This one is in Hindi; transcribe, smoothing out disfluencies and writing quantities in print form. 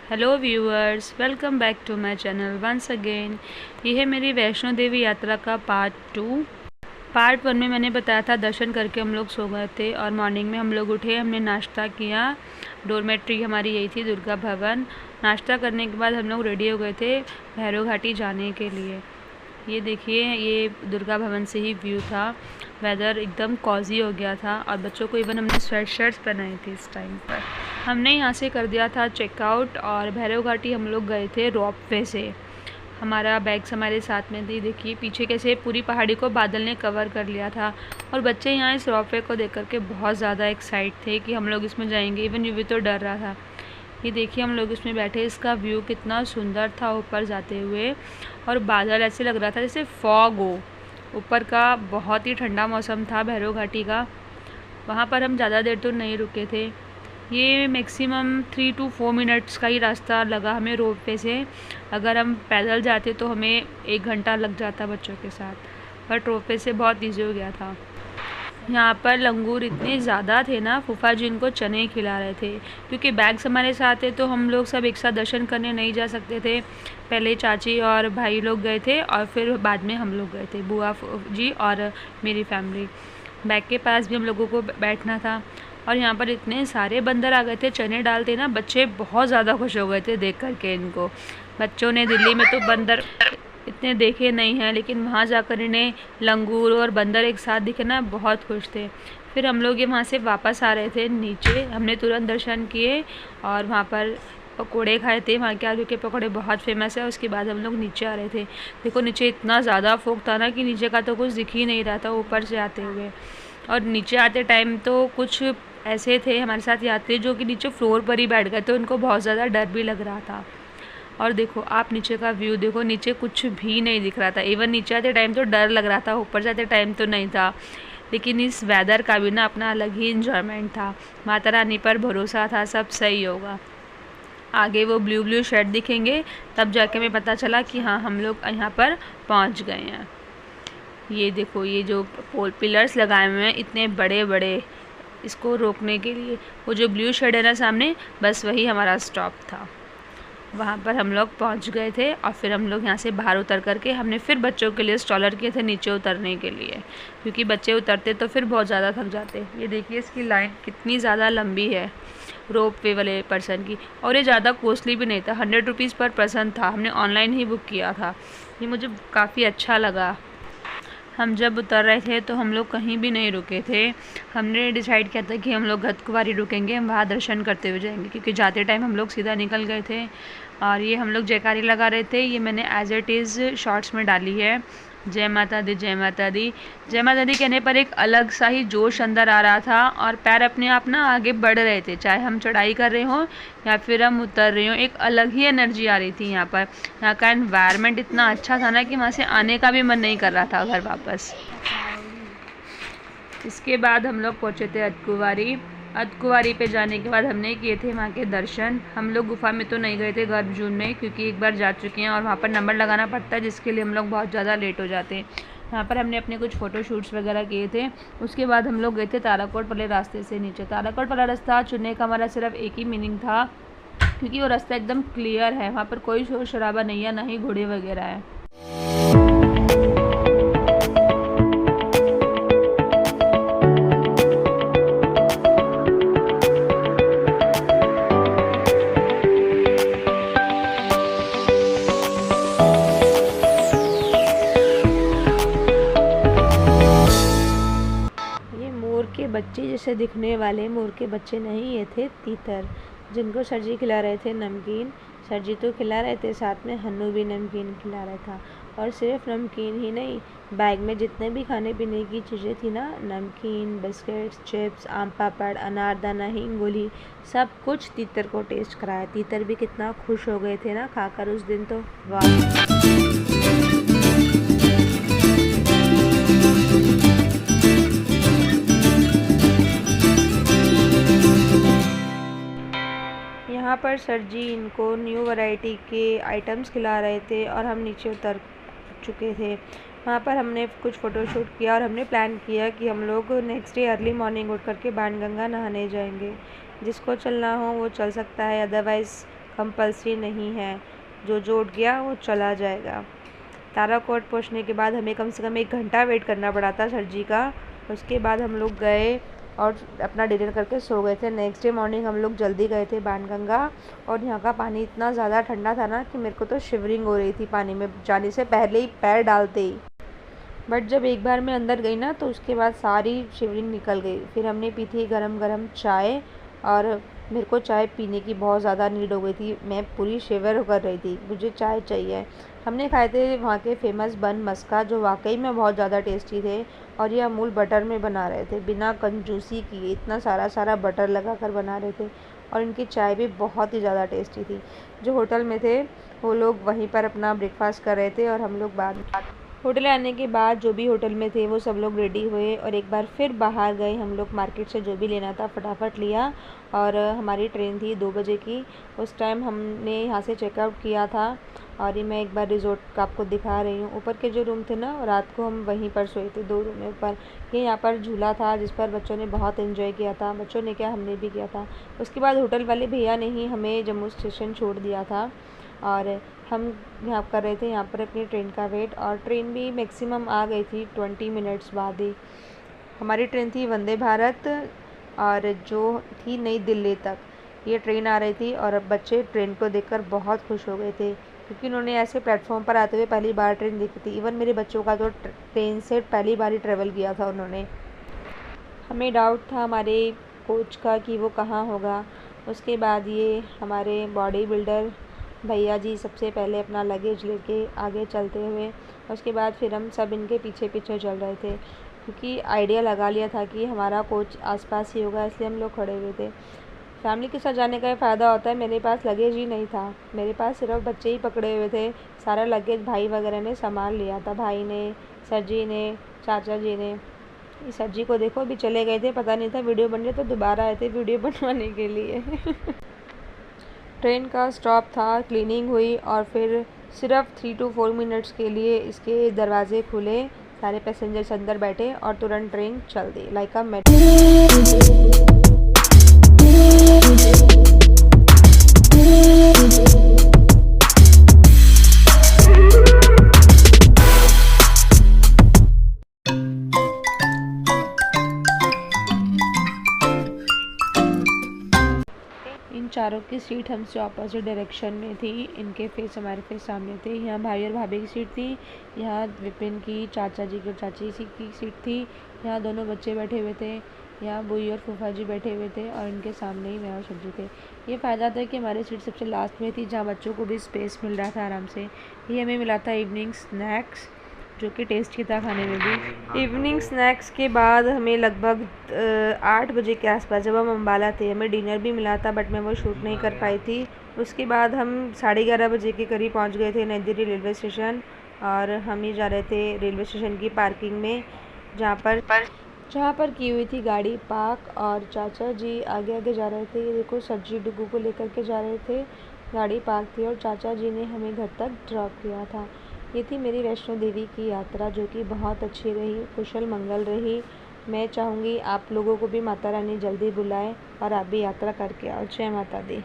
Hello viewers, welcome back to my channel once again. ये है मेरी वैष्णो देवी यात्रा का पार्ट 2। पार्ट 1 में मैंने बताया था दर्शन करके हम लोग सो गए थे और मॉर्निंग में हम लोग उठे, हमने नाश्ता किया। डोरमेट्री हमारी यही थी, दुर्गा भवन। नाश्ता करने के बाद हम लोग रेडी हो गए थे भैरव घाटी जाने के लिए। ये देखिए, ये दुर्गा भवन से ही व्यू था। वेदर एकदम कॉजी हो गया था और बच्चों को इवन हमने स्वेट शर्ट्स पहनाई थी इस टाइम पर। हमने यहाँ से कर दिया था चेकआउट और भैरव घाटी हम लोग गए थे रोपवे से। हमारा बैग्स हमारे साथ में थी। देखिए पीछे कैसे पूरी पहाड़ी को बादल ने कवर कर लिया था और बच्चे यहाँ इस रोपवे को देख करके बहुत ज़्यादा एक्साइट थे कि हम लोग इसमें जाएंगे। इवन युवी तो डर रहा था। ये देखिए हम लोग इसमें बैठे, इसका व्यू कितना सुंदर था ऊपर जाते हुए, और बादल ऐसे लग रहा था जैसे फॉग हो ऊपर का। बहुत ही ठंडा मौसम था भैरव घाटी का। वहाँ पर हम ज़्यादा देर तो नहीं रुके थे। ये मैक्सिमम 3 to 4 मिनट्स का ही रास्ता लगा हमें रोपवे से। अगर हम पैदल जाते तो हमें 1 घंटा लग जाता बच्चों के साथ, बट रोपवे से बहुत ईजी हो गया था। यहाँ पर लंगूर इतने ज़्यादा थे ना, फूफा जी इनको चने खिला रहे थे। क्योंकि बैग्स हमारे साथ थे तो हम लोग सब एक साथ दर्शन करने नहीं जा सकते थे। पहले चाची और भाई लोग गए थे और फिर बाद में हम लोग गए थे, बुआ जी और मेरी फैमिली। बैग के पास भी हम लोगों को बैठना था। और यहाँ पर इतने सारे बंदर आ गए थे चने डालते ना, बच्चे बहुत ज़्यादा खुश हो गए थे देख करके इनको। बच्चों ने दिल्ली में तो बंदर इतने देखे नहीं हैं, लेकिन वहाँ जाकर इन्हें लंगूर और बंदर एक साथ दिखे ना, बहुत खुश थे। फिर हम लोग ये वहाँ से वापस आ रहे थे नीचे। हमने तुरंत दर्शन किए और वहाँ पर पकोड़े खाए थे। वहाँ के आलू के पकोड़े बहुत फेमस है। उसके बाद हम लोग नीचे आ रहे थे। देखो नीचे इतना ज़्यादा फोग था ना कि नीचे का तो कुछ दिख ही नहीं रहा था ऊपर से आते हुए। और नीचे आते टाइम तो कुछ ऐसे थे हमारे साथ यात्री जो कि नीचे फ्लोर पर ही बैठ गए थे, उनको बहुत ज़्यादा डर भी लग रहा था। और देखो आप नीचे का व्यू देखो, नीचे कुछ भी नहीं दिख रहा था। इवन नीचे आते टाइम तो डर लग रहा था, ऊपर जाते टाइम तो नहीं था। लेकिन इस वेदर का भी ना अपना अलग ही इंजॉयमेंट था। माता रानी पर भरोसा था, सब सही होगा। आगे वो ब्लू ब्लू शेड दिखेंगे, तब जाके हमें पता चला कि हाँ हम लोग यहाँ पर पहुँच गए हैं। ये देखो, ये जो पोल पिलर्स लगाए हुए हैं इतने बड़े बड़े, इसको रोकने के लिए। वो जो ब्लू शेड है ना सामने, बस वही हमारा स्टॉप था। वहाँ पर हम लोग पहुँच गए थे और फिर हम लोग यहाँ से बाहर उतर करके हमने फिर बच्चों के लिए स्टॉलर किए थे नीचे उतरने के लिए, क्योंकि बच्चे उतरते तो फिर बहुत ज़्यादा थक जाते। ये देखिए इसकी लाइन कितनी ज़्यादा लंबी है रोप वे वाले पर्सन की, और ये ज़्यादा कॉस्टली भी नहीं था। 100 रुपीज़ पर पर्सन था। हमने ऑनलाइन ही बुक किया था। ये मुझे काफ़ी अच्छा लगा। हम जब उतर रहे थे तो हम लोग कहीं भी नहीं रुके थे। हमने डिसाइड किया था कि हम लोग घतकुंवारी रुकेंगे, हम वहाँ दर्शन करते हुए जाएंगे, क्योंकि जाते टाइम हम लोग सीधा निकल गए थे। और ये हम लोग जयकारी लगा रहे थे। ये मैंने एज इट इज़ शॉर्ट्स में डाली है। जय माता दी, जय माता दी। जय माता दी कहने पर एक अलग सा ही जोश अंदर आ रहा था और पैर अपने आप ना आगे बढ़ रहे थे, चाहे हम चढ़ाई कर रहे हों या फिर हम उतर रहे हों। एक अलग ही एनर्जी आ रही थी यहाँ पर। यहाँ का एनवायरनमेंट इतना अच्छा था ना कि वहाँ से आने का भी मन नहीं कर रहा था घर वापस। इसके बाद हम लोग पहुँचे थे अर्धकुंवारी। अर्धकुंवारी पे जाने के बाद हमने किए थे वहाँ के दर्शन। हम लोग गुफा में तो नहीं गए थे गर्भजून में, क्योंकि एक बार जा चुके हैं और वहाँ पर नंबर लगाना पड़ता है, जिसके लिए हम लोग बहुत ज़्यादा लेट हो जाते हैं। यहाँ पर हमने अपने कुछ फ़ोटो शूट्स वगैरह किए थे। उसके बाद हम लोग गए थे ताराकोट वाले रास्ते से नीचे। ताराकोट वाला रास्ता चुनने का हमारा सिर्फ एक ही मीनिंग था, क्योंकि वो रास्ता एकदम क्लियर है, वहाँ पर कोई शोर शराबा नहीं है, ना ही घोड़े वगैरह है। बच्चे जैसे दिखने वाले मोर के बच्चे नहीं, ये थे तीतर, जिनको सर जी खिला रहे थे नमकीन। सर जी तो खिला रहे थे, साथ में हन्नू भी नमकीन खिला रहा था। और सिर्फ नमकीन ही नहीं, बैग में जितने भी खाने पीने की चीज़ें थी ना, नमकीन, बिस्किट्स, चिप्स, आम पापड़, अनारदाना, हींग गोली, सब कुछ तीतर को टेस्ट कराया। तीतर भी कितना खुश हो गए थे ना खाकर उस दिन तो, वाह। यहाँ पर सर जी इनको न्यू वैरायटी के आइटम्स खिला रहे थे और हम नीचे उतर चुके थे। वहाँ पर हमने कुछ फ़ोटोशूट किया और हमने प्लान किया कि हम लोग नेक्स्ट डे अर्ली मॉर्निंग उठ करके बाणगंगा नहाने जाएंगे। जिसको चलना हो वो चल सकता है, अदरवाइज़ कंपल्सरी नहीं है, जो उठ गया वो चला जाएगा। ताराकोट पहुंचने के बाद हमें कम से कम 1 घंटा वेट करना पड़ा था सर जी का। उसके बाद हम लोग गए और अपना डिनर करके सो गए थे। नेक्स्ट डे मॉर्निंग हम लोग जल्दी गए थे बाणगंगा, और यहाँ का पानी इतना ज़्यादा ठंडा था ना कि मेरे को तो शिवरिंग हो रही थी पानी में जाने से पहले ही, पैर डालते ही। बट जब एक बार मैं अंदर गई ना तो उसके बाद सारी शिवरिंग निकल गई। फिर हमने पी थी गरम गरम चाय, और मेरे को चाय पीने की बहुत ज़्यादा नीड हो गई थी। मैं पूरी शिवर कर रही थी, मुझे चाय चाहिए। हमने खाए थे वहाँ के फेमस बन मस्का, जो वाकई में बहुत ज़्यादा टेस्टी थे, और ये अमूल बटर में बना रहे थे, बिना कंजूसी किए इतना सारा बटर लगा कर बना रहे थे। और इनकी चाय भी बहुत ही ज़्यादा टेस्टी थी। जो होटल में थे वो लोग वहीं पर अपना ब्रेकफास्ट कर रहे थे, और हम लोग बाद होटल आने के बाद जो भी होटल में थे वो सब लोग रेडी हुए और एक बार फिर बाहर गए। हम लोग मार्केट से जो भी लेना था फटाफट लिया, और हमारी ट्रेन थी 2 बजे की। उस टाइम हमने यहाँ से चेकआउट किया था, और ये मैं एक बार रिज़ोर्ट का आपको दिखा रही हूँ। ऊपर के जो रूम थे ना, रात को हम वहीं पर सोए थे 2 रूम में ऊपर। ये यहाँ पर झूला था जिस पर बच्चों ने बहुत एंजॉय किया था। बच्चों ने क्या, हमने भी किया था। उसके बाद होटल वाले भैया ने ही हमें जम्मू स्टेशन छोड़ दिया था, और हम यहाँ कर रहे थे यहाँ पर अपनी ट्रेन का वेट। और ट्रेन भी मैक्सिमम आ गई थी 20 मिनट्स बाद ही। हमारी ट्रेन थी वंदे भारत, और जो थी नई दिल्ली तक ये ट्रेन आ रही थी। और अब बच्चे ट्रेन को देखकर बहुत खुश हो गए थे, क्योंकि उन्होंने ऐसे प्लेटफॉर्म पर आते हुए पहली बार ट्रेन देखी थी। इवन मेरे बच्चों का तो ट्रेन से पहली बार ही ट्रेवल किया था उन्होंने। हमें डाउट था हमारे कोच का कि वो कहाँ होगा। उसके बाद ये हमारे बॉडी बिल्डर भैया जी सबसे पहले अपना लगेज लेके आगे चलते हुए, उसके बाद फिर हम सब इनके पीछे पीछे चल रहे थे, क्योंकि आइडिया लगा लिया था कि हमारा कोच आसपास ही होगा, इसलिए हम लोग खड़े हुए थे। फैमिली के साथ जाने का फ़ायदा होता है, मेरे पास लगेज ही नहीं था, मेरे पास सिर्फ बच्चे ही पकड़े हुए थे। सारा लगेज भाई वगैरह ने संभाल लिया था, भाई ने, सर जी ने, चाचा जी ने। सर जी को देखो अभी चले गए थे, पता नहीं था वीडियो बन रही, तो दोबारा आए थे वीडियो बनवाने के लिए। ट्रेन का स्टॉप था, क्लीनिंग हुई, और फिर सिर्फ 3 to 4 मिनट्स के लिए इसके दरवाजे खुले, सारे पैसेंजर्स अंदर बैठे और तुरंत ट्रेन चल दी लाइक अ मेट्रो। इन चारों की सीट हमसे ऑपोजिट डायरेक्शन में थी, इनके फेस हमारे फेस सामने थे। यहाँ भाई और भाभी की सीट थी, यहाँ विपिन की, चाचा जी की और चाची जी की सीट थी। यहाँ दोनों बच्चे बैठे हुए थे, यहाँ बुई और फूफा जी बैठे हुए थे, और इनके सामने ही मैं और सब्जी थे। ये फ़ायदा था कि हमारी सीट सबसे लास्ट में थी, जहाँ बच्चों को भी स्पेस मिल रहा था आराम से। ये हमें मिला था इवनिंग स्नैक्स, जो कि टेस्टी था खाने में भी। इवनिंग स्नैक्स के बाद हमें लगभग 8 बजे के आसपास, जब हम अम्बाला थे, हमें डिनर भी मिला था, बट मैं वो शूट नहीं कर पाई थी। उसके बाद हम 11:30 बजे के करीब पहुंच गए थे नई दिल्ली रेलवे स्टेशन, और हम ही जा रहे थे रेलवे स्टेशन की पार्किंग में, जहाँ पर की हुई थी गाड़ी पार्क। और चाचा जी आगे आगे जा रहे थे, ये देखो सर जी डुगू को लेकर के जा रहे थे, गाड़ी पार्क थी, और चाचा जी ने हमें घर तक ड्रॉप किया था। ये थी मेरी वैष्णो देवी की यात्रा, जो कि बहुत अच्छी रही, कुशल मंगल रही। मैं चाहूँगी आप लोगों को भी माता रानी जल्दी बुलाए और आप भी यात्रा करके आओ। जय माता दी।